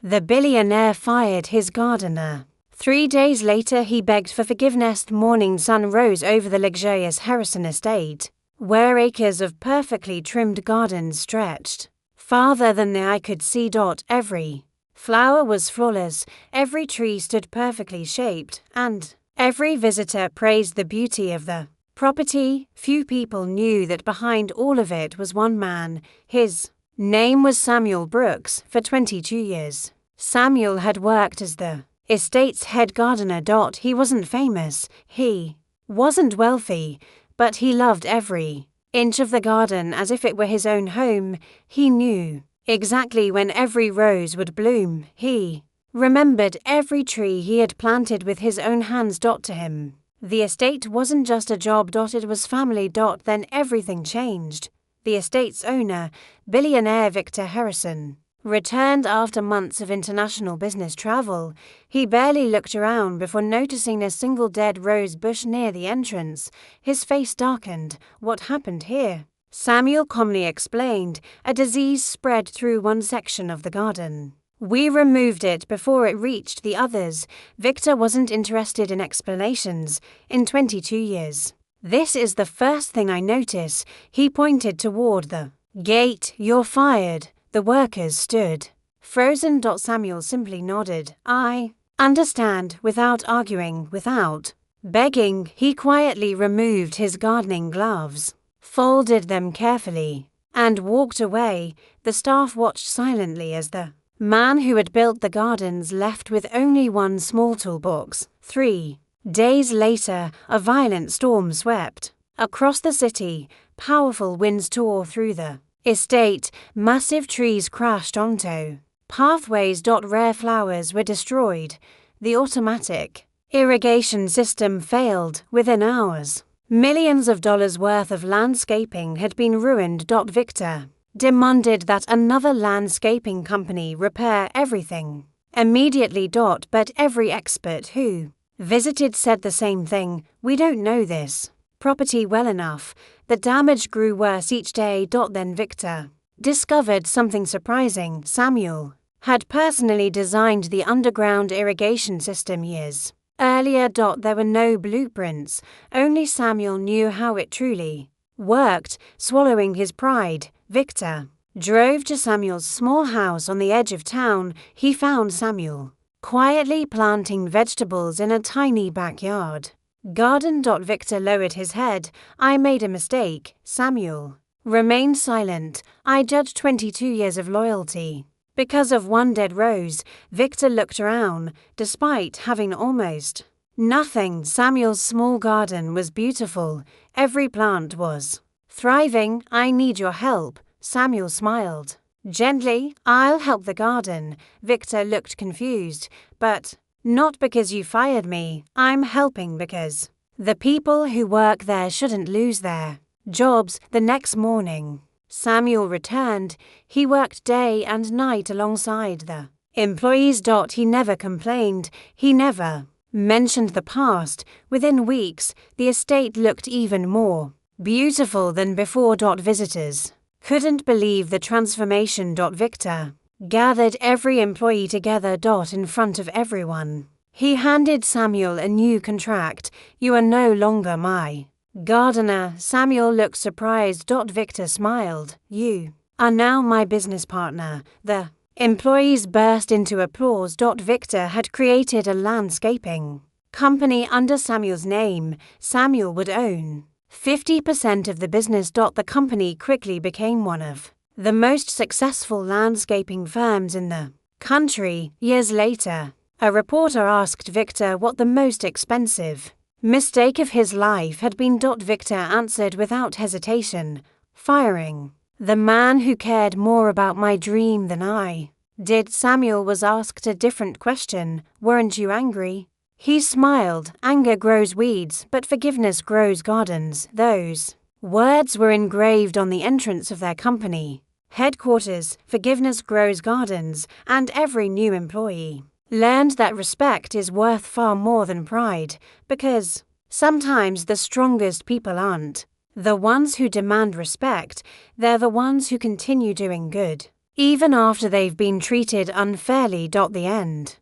The billionaire fired his gardener. 3 days later he begged for forgiveness. Morning sun rose over the luxurious Harrison estate, where acres of perfectly trimmed gardens stretched farther than the eye could see. Every flower was flawless, every tree stood perfectly shaped, and every visitor praised the beauty of the property. Few people knew that behind all of it was one man. His name was Samuel Brooks. For 22 years, Samuel had worked as the estate's head gardener. He wasn't famous, he wasn't wealthy, but he loved every inch of the garden as if it were his own home. He knew exactly when every rose would bloom. He remembered every tree he had planted with his own hands. To him, the estate wasn't just a job. It was family. Then everything changed. The estate's owner, billionaire Victor Harrison, returned after months of international business travel. He barely looked around before noticing a single dead rose bush near the entrance. His face darkened. What happened here? Samuel calmly explained. A disease spread through one section of the garden. We removed it before it reached the others. Victor wasn't interested in explanations. In 22 years, this is the first thing I notice. He pointed toward the gate. You're fired. The workers stood frozen. Samuel simply nodded. I understand, without arguing, without begging. He quietly removed his gardening gloves, folded them carefully, and walked away. The staff watched silently as the man who had built the gardens left with only one small toolbox. 3 days later, a violent storm swept across the city. Powerful winds tore through the estate. Massive trees crashed onto pathways. Rare flowers were destroyed. The automatic irrigation system failed within hours. Millions of dollars worth of landscaping had been ruined. Victor demanded that another landscaping company repair everything immediately. But every expert who visited said the same thing. We don't know this property well enough. The damage grew worse each day. Then Victor discovered something surprising. Samuel had personally designed the underground irrigation system years earlier. There were no blueprints, only Samuel knew how it truly worked. Swallowing his pride, Victor drove to Samuel's small house on the edge of town. He found Samuel quietly planting vegetables in a tiny backyard garden. Victor lowered his head. I made a mistake. Samuel remained silent. I judged 22 years of loyalty because of one dead rose. Victor looked around, despite having almost nothing. Samuel's small garden was beautiful. Every plant was thriving. I need your help. Samuel smiled gently. I'll help the garden. Victor looked confused. But not because you fired me. I'm helping because the people who work there shouldn't lose their jobs. The next morning, Samuel returned. He worked day and night alongside the employees. He never complained. He never mentioned the past. Within weeks, the estate looked even more beautiful than before. Visitors couldn't believe the transformation. Victor gathered every employee together. In front of everyone, he handed Samuel a new contract. You are no longer my gardener. Samuel looked surprised. Victor smiled. You are now my business partner. The employees burst into applause. Victor had created a landscaping company under Samuel's name. Samuel would own 50% of the business. The company quickly became one of the most successful landscaping firms in the country. Years later, a reporter asked Victor what the most expensive mistake of his life had been. Victor answered without hesitation, firing the man who cared more about my dream than I did. Samuel was asked a different question. Weren't you angry? He smiled. Anger grows weeds, but forgiveness grows gardens. Those words were engraved on the entrance of their company headquarters. Forgiveness grows gardens, and every new employee learned that respect is worth far more than pride, because sometimes the strongest people aren't the ones who demand respect, they're the ones who continue doing good. even after they've been treated unfairly. The end.